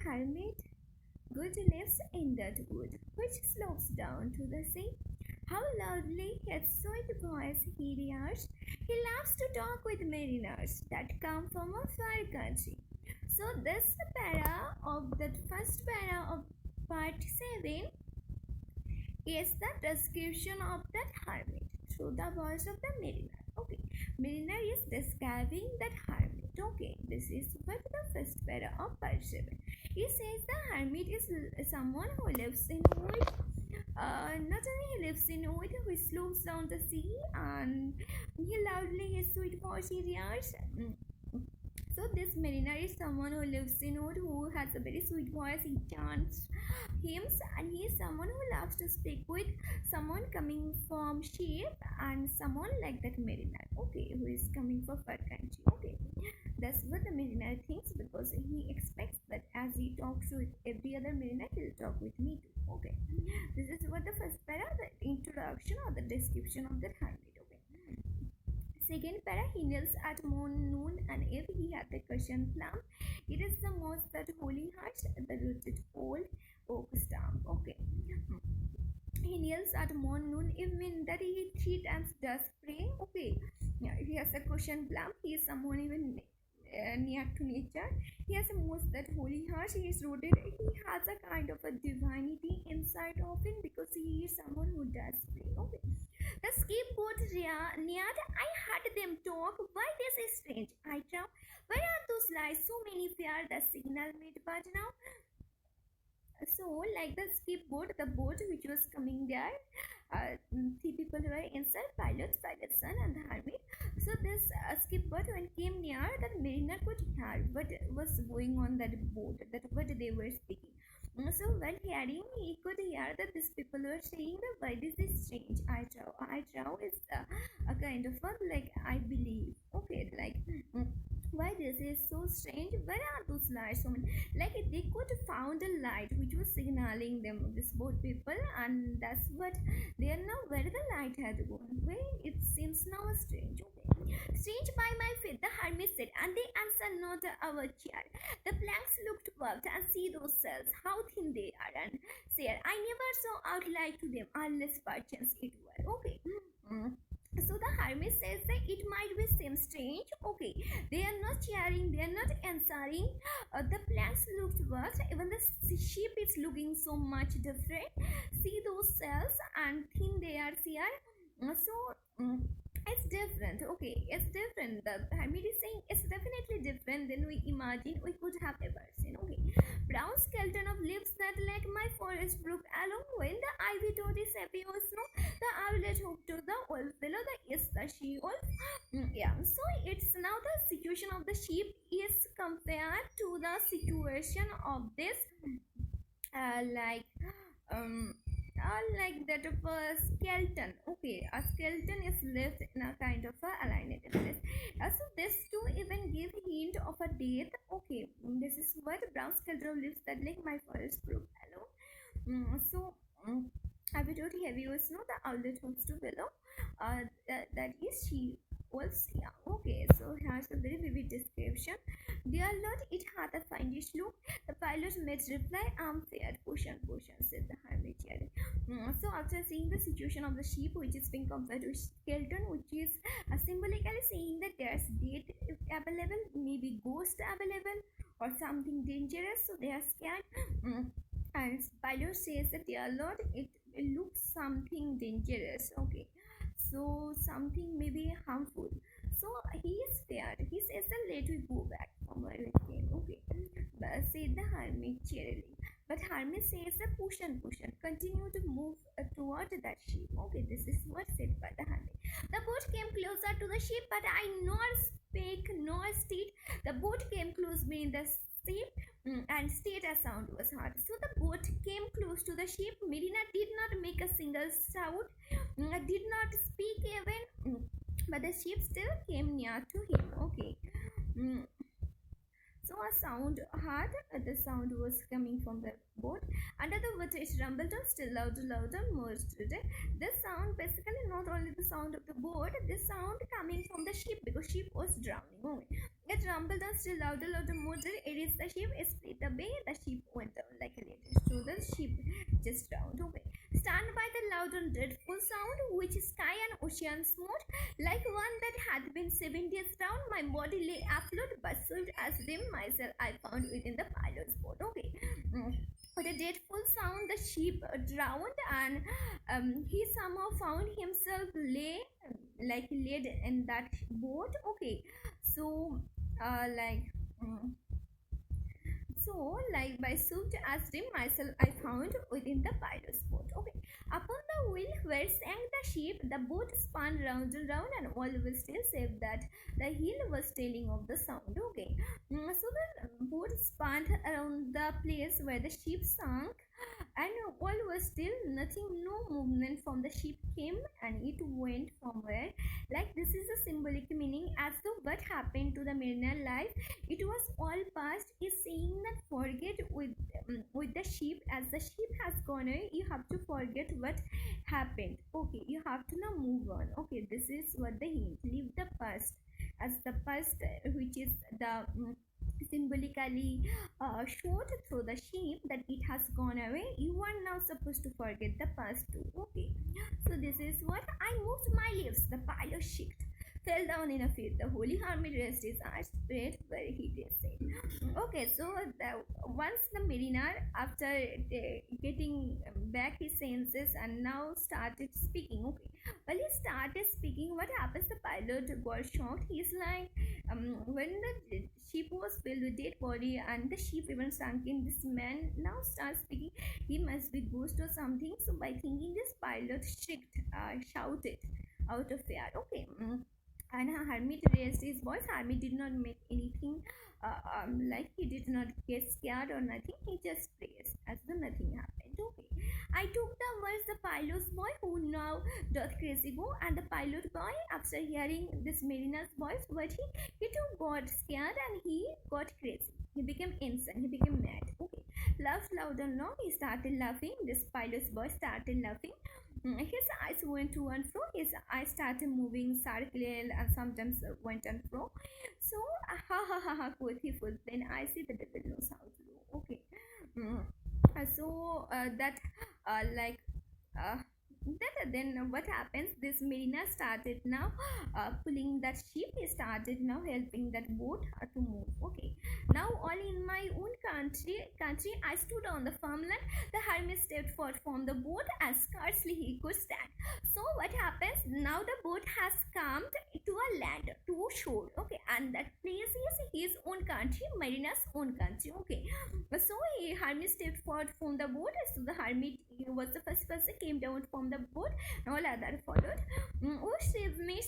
hermit good lives in that wood, which slopes down to the sea. How loudly his sweet voice he rears! He loves to talk with mariners that come from a far country. So this para of the first para of part 7 is the description of that hermit through the voice of the mariner. Okay, mariner is describing that hermit. Okay, this is what the first para of part 7. He says the hermit is someone who lives in wood. Not only he lives in wood, who slopes down the sea, and he loudly his sweet voice he rears. So this mariner is someone who lives in wood, who has a very sweet voice. He chants hymns, and he is someone who loves to speak with someone coming from ship, and someone like that mariner. Okay, who is coming from far country. Okay, that's what the mariner thinks, because he expects that as he talks with every other mariner, he'll talk with me too. Okay, this is what the first para, the introduction or the description of the hermit. Second para, he kneels at noon, and if he had the cushion plum, it is the most that holy heart, the rooted old oak stump. Okay. He kneels at noon, if mean that he 3 times does pray. Okay. Yeah, he has a cushion plum. He is someone even near to nature. He has a most that holy heart. He is rooted. He has a kind of a divinity inside of him, because he is someone who does pray. Okay. The skipboat neared. I heard them talk. Why this is strange? I trow. Where are those lights? So many fear the signal made but now. So, like the skipboat, the boat which was coming there, 3 people were inside: pilot, son, and the hermit. So this skipboat, when came near, that mariner could hear what was going on that boat, that what they were speaking. So while hearing, he could hear that these people were saying that why this is strange. I trow is a kind of a, like, I believe. Okay, like why this is so strange? Where are those lights? Like they could found a light which was signaling them, this boat people, and that's what they are now. Where the light had gone? Where it seems now strange. Okay, strange by my faith, the hermit said, and they answered not our cheer. The planks looked worked, and see those cells, how thin they are, and said, I never saw out like to them, unless perchance it were. Okay. So the hermit says that it might be seem strange. Okay, they are not cheering, they are not answering. The planks looked worse, even the ship is looking so much different. See those cells and thin they are here. It's different. Okay, it's different. The hermit is saying it's definitely different than we imagine we could have ever seen. Okay, brown skeleton of leaves that like my forest brook along when the ivy toad is happy or snow, the owlet hooked to the wolf below the is the she wolf. Yeah, so it's now the situation of the sheep is compared to the situation of this like like that of a skeleton. Okay, a skeleton is left in a kind of a alienated place. So this too even give hint of a death. Okay, this is what brown skeleton lives that like my forest brook alone. I will totally have you know the outlet homes to below. That is she was, yeah. Okay, so here's a very vivid description. Dear Lord, it hath a findish look. The pilot made reply, fair. Potion, said the hermit. So after seeing the situation of the sheep, which is being compared to skeleton, which is symbolically saying that there's death available, maybe ghost available, or something dangerous, so they are scared. And pilot says that, dear Lord, it looks something dangerous. Okay, so something may be harmful. So he is scared. He says, let we go back from where we came. Okay, said the hermit cheerily. But hermit says, push, continue to move toward that ship. Okay, this is what said by the hermit. The boat came closer to the ship, but I nor spake nor stirred. The boat came close beneath the ship, and stayed a sound was heard. So the boat came close to the ship. Mariner did not make a single sound, did not speak even, but the ship still came near to him. Okay. So a sound heard. The sound was coming from the boat. Under the water it rumbled on, still louder, more louder. This sound basically not only the sound of the boat, this sound coming from the ship, because ship was drowning. It rumbled and still louder, louder, more than it is the ship. It split away. The ship went down like a little. So the ship just drowned away. Stunned by the loud and dreadful sound, which sky and ocean smote, like one that had been 7 days down, my body lay afloat, but swift as dim myself I found within the pilot's boat. Okay. With a dreadful sound, the ship drowned, and he somehow found himself laid in that boat. Okay, so like like by suit as dim myself I found within the pilot's boat. Okay, upon the wheel where sank the ship, the boat spun round and round, and all was still save that the heel was telling of the sound. Okay, so the boat spun around the place where the ship sank, and all was still. Nothing, no movement from the ship came, and it went somewhere. Like this is a symbolic meaning, as though what happened to the mariner life, it was all past, is saying that forget with the ship. As the ship has gone away, you have to forget what happened. Okay, you have to now move on. Okay, this is what the hint. Leave the past, as the past, which is the symbolically showed through the ship that it has gone away. You are now supposed to forget the past too. Okay, so this is what I moved my lips. The pilot shift fell down in a fit. The holy hermit rested his eyes, prayed where he did say. Okay, so once the mariner, after getting back his senses and now started speaking. Okay, well, he started speaking. What happens? The pilot got shocked. He's like, when the ship was filled with dead body and the ship even sunk in, this man now starts speaking. He must be ghost or something. So by thinking this, pilot shrieked, shouted out of fear. Okay. And hermit raised his voice. Hermit did not make anything, like he did not get scared or nothing. He just praised as though nothing happened. Okay, I took the words, the pilot's boy who now doth crazy go, and the pilot boy, after hearing this mariner's voice, what he too got scared and he got crazy. He became insane. He became mad. Okay, laughed loud and long. He started laughing. This pilot's boy started laughing. His eyes went to and fro. His eyes started moving, circular, and sometimes went and fro. So, ha ha ha ha, quoth he full. Then I see the devil knows how to do. Okay. So that like then what happens, this mariner started now pulling that ship. He started now helping that boat to move. Okay, now all in my own country I stood on the farmland. The hermit stepped forth from the boat and scarcely he could stand. So what happens now, the boat has come to a land, to a shore. Okay, and that place is his own country, mariner's own country. Okay, so hermit stepped forth from the boat. So the hermit was the first person, came down from the boat, and all other followed. Oh, save me,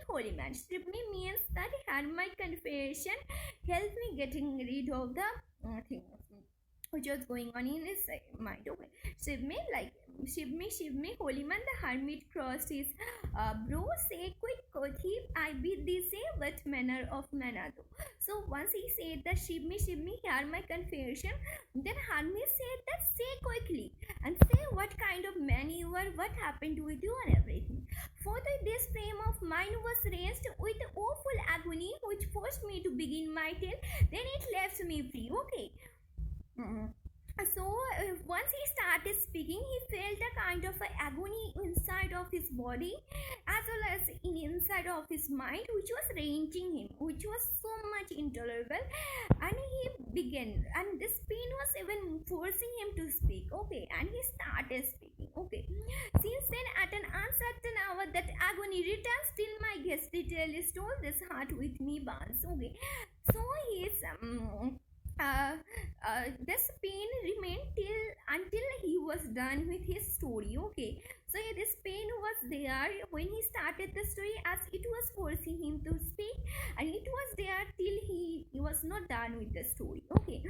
holy man. Save me means that he had my confession, help me getting rid of the thing which was going on in his mind. Okay, save me, like shiv me, holy man. The hermit crossed his brow, say, quick, quoth he, I bid thee say, what manner of man art thou? So once he said that shiv me, hear my confession, then hermit said that say quickly and say what kind of man you are, what happened with you, and everything. For this frame of mine was raised with awful agony, which forced me to begin my tale. Then it left me free. Okay. So once he started speaking, he felt a kind of agony inside of his body as well as inside of his mind, which was raging him, which was so much intolerable. And he began, and this pain was even forcing him to speak. Okay, and he started speaking. Okay, since then at an uncertain hour that agony returns, till my ghastly tale is told, this heart with me burns. Okay, so his this pain remained until he was done with his story. Okay, so this pain was there when he started the story, as it was forcing him to speak, and it was there till he was not done with the story. Okay,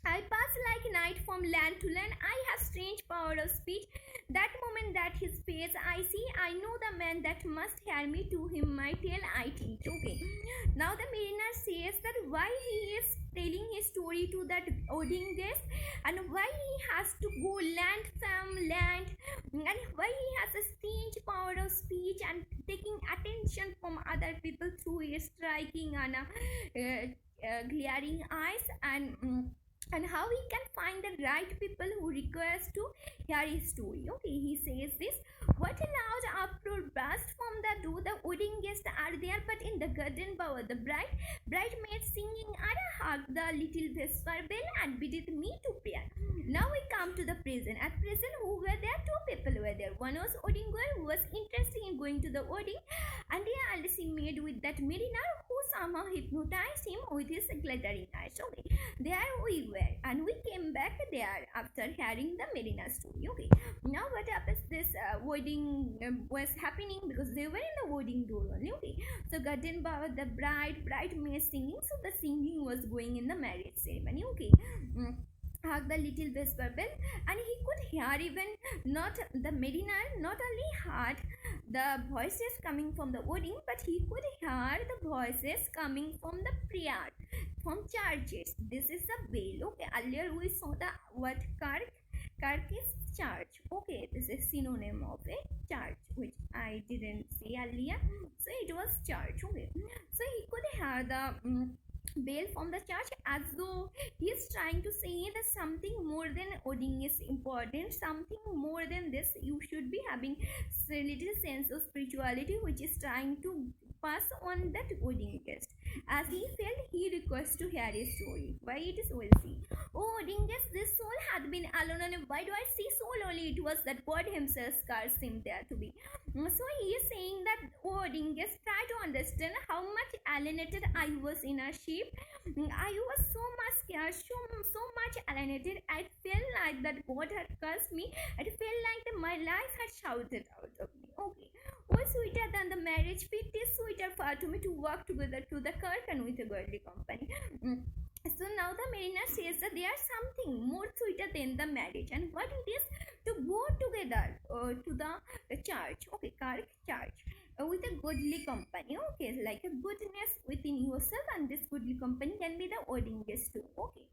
I pass like night from land to land. I have strange power of speech. That moment that his face I see, I know the man that must hear me, to him my tale I teach. Okay. Now the mariner says that why he is telling his story to that wedding guest, and why he has to go land from land, and why he has a strange power of speech and taking attention from other people through his striking and glaring eyes, and how he can find the right people who requires to hear his story. Okay, he says this: what a loud uproar burst from the door. The wedding guests are there, but in the garden bower the bridesmaids singing, and hark the little vesper bell, and biddeth me to prayer. Now we come to the present. At present, who were there? Two people were there. One was wedding girl, who was interested in going to the wedding, and the she made with that mariner, who somehow hypnotized him with his glittering eyes. Okay, there we were, and we came back there after hearing the mariner's story. Okay, now what happens? This wedding was happening because they were in the wedding door only. Okay, so garden bower, the bridesmaid singing. So the singing was going in the marriage ceremony. Okay. The little vesper bell, and he could hear, even not the mariner not only heard the voices coming from the wedding, but he could hear the voices coming from the prayer, from churches. This is a bell. Okay, earlier we saw the word kirk is church. Okay, this is synonym of a church, which I didn't say earlier, so it was church. Okay, so he could hear the bell from the church, as though he is trying to say that something more than wedding is important, something more than this. You should be having a little sense of spirituality, which is trying to pass on that wedding guest. As he felt, he requests to hear his story. Why it is, we'll see. Oh, wedding guest, this soul had been alone, and why do I see soul only? It was that God himself cursed him there to be. So he is saying that, oh, wedding guest, try to understand how much alienated I was in a ship. I was so much scared, so much alienated. I felt like that God had cursed me. I felt like that my life had shouted out of me. Okay. Oh, sweeter than the marriage, it is sweeter far to me to walk together to the kirk and with a godly company. So now the mariner says that there is something more sweeter than the marriage, and what it is? To go together to the church. Okay, kirk, church. With a goodly company. Okay, like a goodness within yourself, and this goodly company can be the wedding guest too. Okay,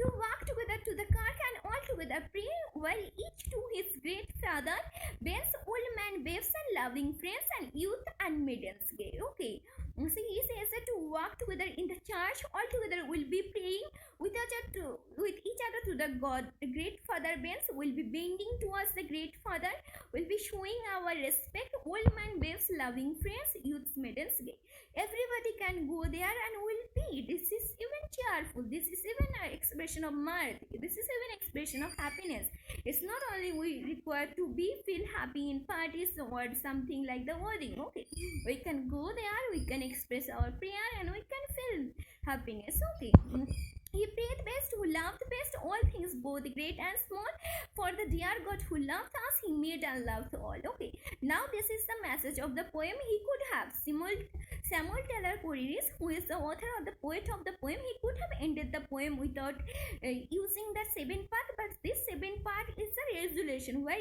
to walk together to the kirk and all together pray, while each to his great father bends, old man babes and loving friends, and youth and maidens gay. Okay, so he says that to walk together in the church, all together will be praying with each other to the God. The great father bends, will be bending towards the great father, will be showing our respect. Old man babes, loving friends, youths, maidens gay. Everybody can go there and will be. This is even cheerful. This is even an expression of mirth. This is even expression of happiness. It's not only we require to feel happy in parties or something like the wedding. Okay, we can go there, we can express our prayer, and we can feel happiness. Okay. He prayed best, who loved best all things, both great and small. For the dear God who loved us, he made and loved all. Okay. Now this is the message of the poem. He could have Samuel Taylor Coleridge, who is the author of the poet of the poem, he could have ended the poem without using the 7th part, but this 7th part is a resolution where